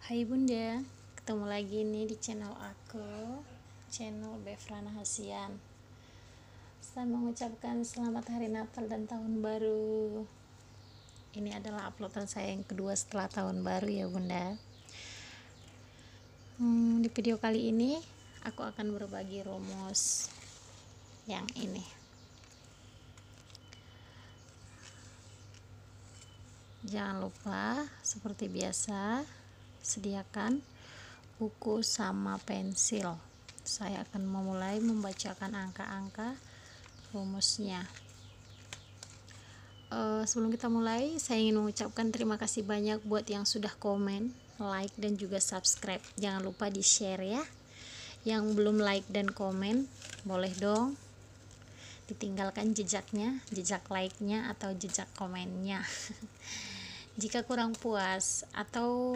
Hai Bunda, ketemu lagi nih di channel aku, channel Befrana Hasian. Saya mengucapkan selamat hari Natal dan Tahun Baru. Ini adalah uploadan saya yang kedua setelah Tahun Baru ya Bunda. Di video kali ini aku akan berbagi rumus yang ini. Jangan lupa seperti biasa sediakan buku sama pensil. Saya akan memulai membacakan angka-angka rumusnya. Sebelum kita mulai, saya ingin mengucapkan terima kasih banyak buat yang sudah komen, like, dan juga subscribe. Jangan lupa di share ya. Yang belum like dan komen, boleh dong ditinggalkan jejaknya, jejak like-nya atau jejak komennya. Jika kurang puas atau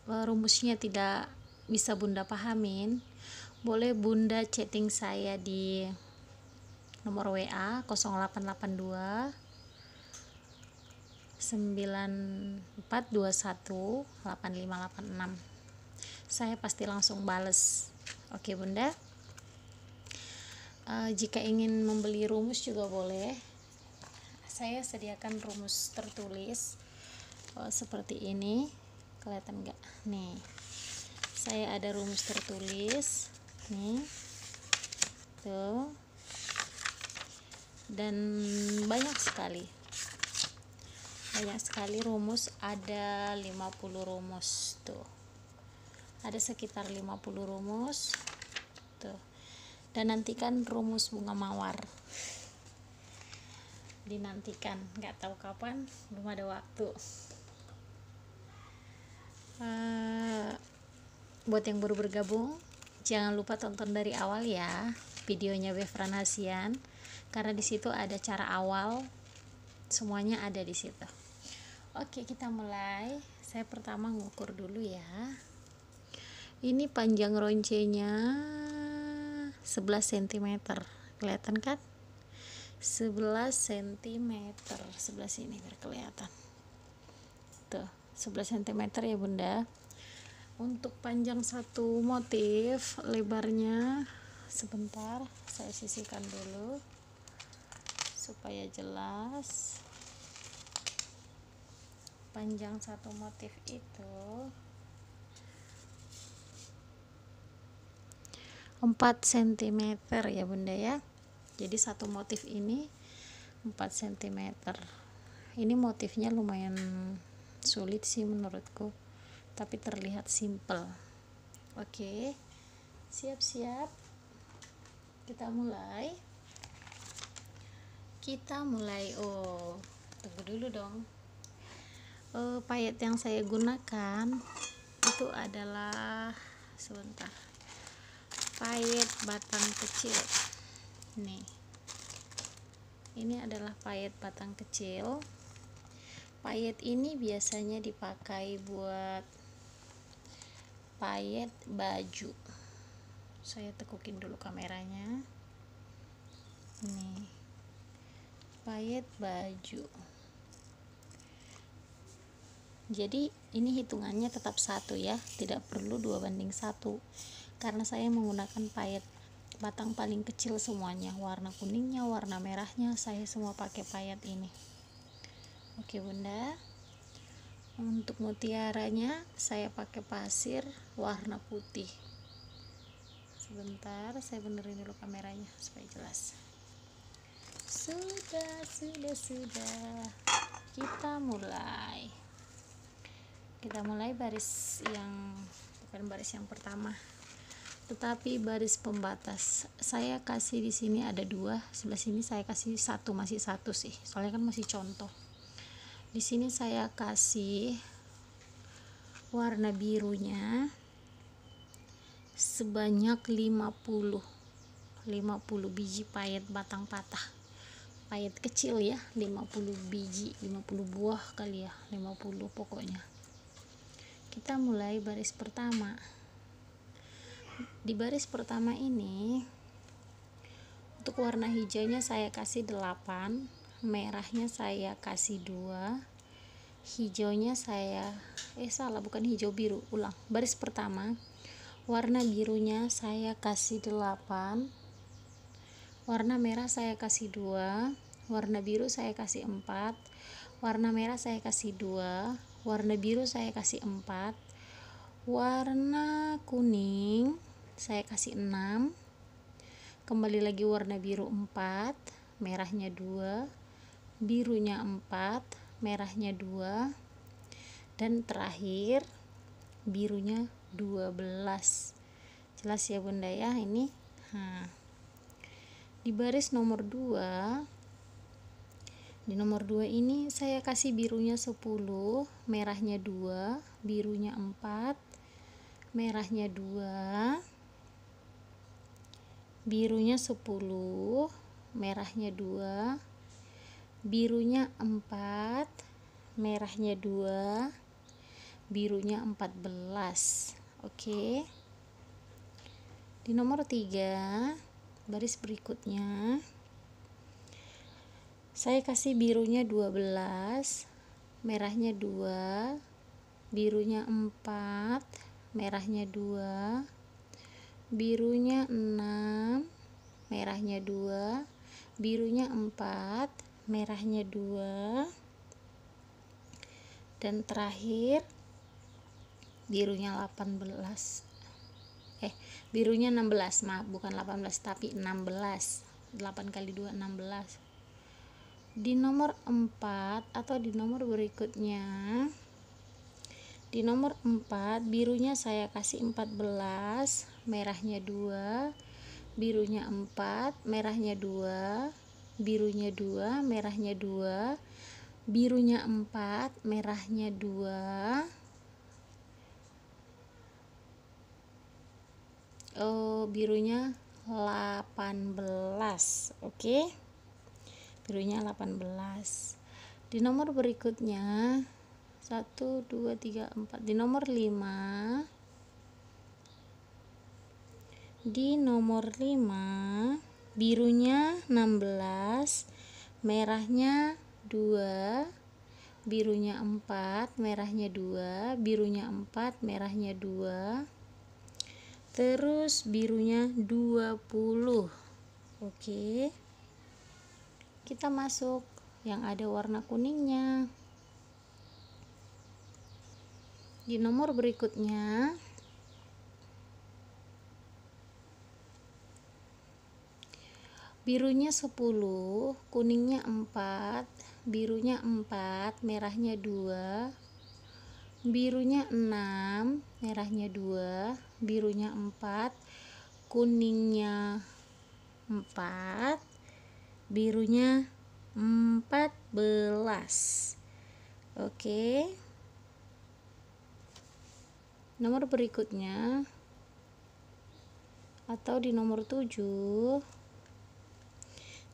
rumusnya tidak bisa Bunda pahamin, boleh Bunda chatting saya di nomor WA 0882 9421 8586. Saya pasti langsung bales. Oke Bunda. Jika ingin membeli rumus juga boleh. Saya sediakan rumus tertulis seperti ini. Kelihatan enggak? Nih. Saya ada rumus tertulis nih. Tuh. Dan banyak sekali rumus, ada 50 rumus tuh, ada sekitar 50 rumus tuh. Dan nantikan rumus bunga mawar, dinantikan, nggak tahu kapan, belum ada waktu. Buat yang baru bergabung, jangan lupa tonton dari awal ya videonya Befrana Hasian, karena di situ ada cara awal, semuanya ada di situ. Oke, kita mulai. Saya pertama ngukur dulu ya. Ini panjang roncenya 11 cm. Kelihatan kan? 11 cm. Sebelah sini biar kelihatan. Tuh, 11 cm ya Bunda. Untuk panjang satu motif, lebarnya sebentar saya sisihkan dulu supaya jelas. Panjang satu motif itu 4 cm ya Bunda ya. Jadi satu motif ini 4 cm. Ini motifnya lumayan sulit sih menurutku, tapi terlihat simple. Oke, siap-siap, kita mulai. Oh, tunggu dulu dong. Payet yang saya gunakan itu adalah, sebentar, payet batang kecil nih. Ini adalah payet batang kecil. Payet ini biasanya dipakai buat payet baju. Saya tekukin dulu kameranya. Nih, payet baju. Jadi ini hitungannya tetap 1 ya, tidak perlu 2:1, karena saya menggunakan payet batang paling kecil semuanya. Warna kuningnya, warna merahnya, saya semua pakai payet ini. Oke Bunda. Untuk mutiaranya saya pakai pasir warna putih. Sebentar, saya benerin dulu kameranya supaya jelas. Sudah. Kita mulai baris yang bukan baris yang pertama, tetapi baris pembatas. Saya kasih di sini ada 2, sebelah sini saya kasih 1, masih 1 sih, soalnya kan masih contoh. Di sini saya kasih warna birunya sebanyak 50 biji payet batang patah. Payet kecil ya, 50 biji, 50 buah kali ya, 50 pokoknya. Kita mulai baris pertama. Di baris pertama ini, untuk warna hijaunya saya kasih 8, merahnya saya kasih 2, hijaunya saya salah, bukan hijau, biru. Ulang, baris pertama warna birunya saya kasih 8, warna merah saya kasih 2, warna biru saya kasih 4, warna merah saya kasih 2, warna biru saya kasih 4, warna kuning saya kasih 6, kembali lagi warna biru 4, merahnya 2, birunya 4, merahnya 2, dan terakhir birunya 12. Jelas ya bunda ya ini. Nah, di baris nomor 2, di nomor 2 ini saya kasih birunya 10, merahnya 2, birunya 4, merahnya 2, birunya 10, merahnya 2, birunya 4, merahnya 2, birunya 14. Oke. Di nomor 3, baris berikutnya saya kasih birunya 12, merahnya 2, birunya 4, merahnya 2, birunya 6, merahnya 2, birunya 4, merahnya 2, dan terakhir birunya 18. Birunya 16, maaf, bukan 18 tapi 16. 8 kali 2 16. Di nomor 4 atau di nomor berikutnya, di nomor 4 birunya saya kasih 14, merahnya 2, birunya 4, merahnya 2, birunya 2, merahnya 2, birunya 4, merahnya 2, birunya 18. Oke. Birunya 18. Di nomor berikutnya 1 2 3 4, di nomor 5, di nomor 5 birunya 16, merahnya 2, birunya 4, merahnya 2, birunya 4, merahnya 2, terus birunya 20. Oke, kita masuk yang ada warna kuningnya. Di nomor berikutnya birunya 10, kuningnya 4, birunya 4, merahnya 2, birunya 6, merahnya 2, birunya 4, kuningnya 4, birunya 14. Oke. Nomor berikutnya atau di nomor 7,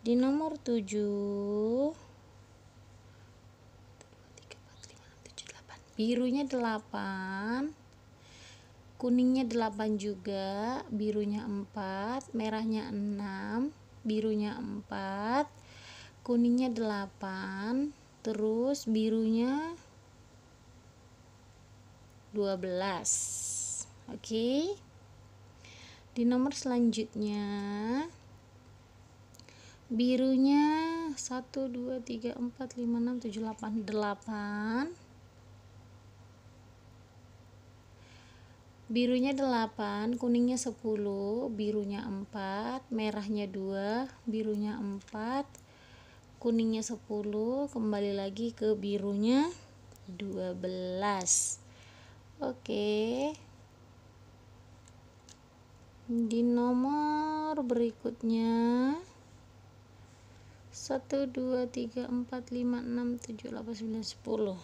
di nomor 7 birunya 8, kuningnya 8 juga, birunya 4, merahnya 6, birunya 4, kuningnya 8, terus birunya 12. Oke. Di nomor selanjutnya birunya 1 2 3 4 5 6 7 8, 8, birunya 8, kuningnya 10, birunya 4, merahnya 2, birunya 4, kuningnya 10, kembali lagi ke birunya 12. Oke. Di nomor berikutnya 1 2 3 4 5 6 7 8 9 10.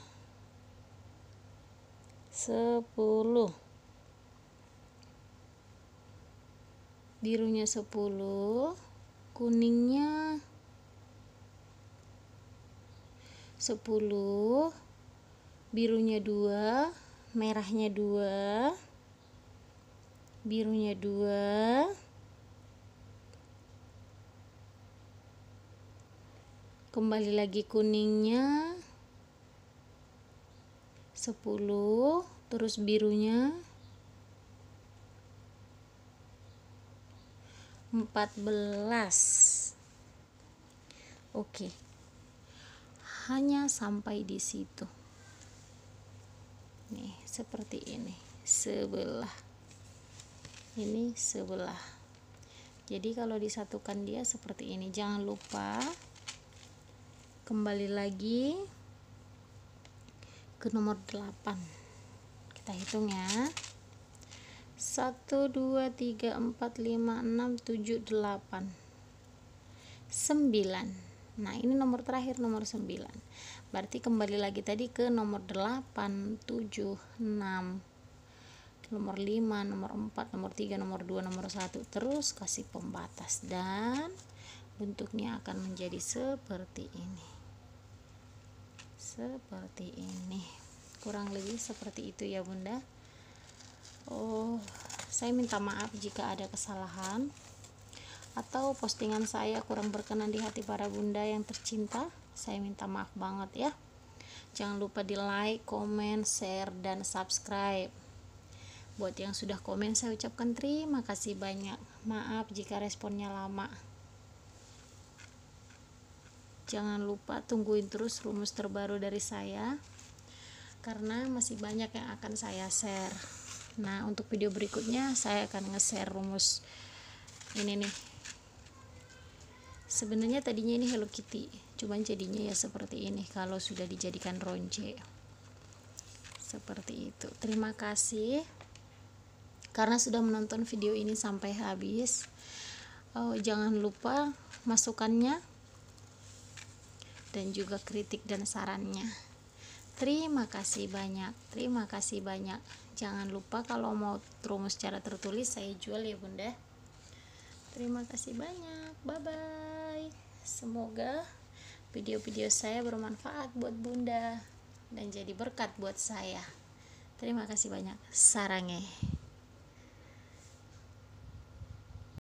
10. Birunya 10, kuningnya 10, birunya 2, merahnya 2, birunya 2, kembali lagi kuningnya 10, terus birunya 14. Oke, hanya sampai di situ. Nih, seperti ini. Sebelah. Ini sebelah. Jadi kalau disatukan dia seperti ini. Jangan lupa kembali lagi ke nomor 8. Kita hitung ya. 1 2 3 4 5 6 7 8 9. Nah, ini nomor terakhir, nomor 9. Berarti kembali lagi tadi ke nomor 8, 7, 6, nomor 5, nomor 4, nomor 3, nomor 2, nomor 1. Terus kasih pembatas dan bentuknya akan menjadi seperti ini. Seperti ini, kurang lebih seperti itu ya Bunda. Saya minta maaf jika ada kesalahan atau postingan saya kurang berkenan di hati para bunda yang tercinta. Saya minta maaf banget ya. Jangan lupa di like, komen, share, dan subscribe. Buat yang sudah komen, saya ucapkan terima kasih banyak. Maaf jika responnya lama. Jangan lupa tungguin terus rumus terbaru dari saya, karena masih banyak yang akan saya share. Nah, untuk video berikutnya saya akan nge-share rumus ini nih. Sebenarnya tadinya ini Hello Kitty, cuman jadinya ya seperti ini kalau sudah dijadikan ronce. Seperti itu. Terima kasih karena sudah menonton video ini sampai habis. Jangan lupa masukannya dan juga kritik dan sarannya. Terima kasih banyak. Terima kasih banyak. Jangan lupa kalau mau rumus secara tertulis saya jual ya Bunda. Terima kasih banyak. Bye bye. Semoga video-video saya bermanfaat buat Bunda dan jadi berkat buat saya. Terima kasih banyak. Sarange.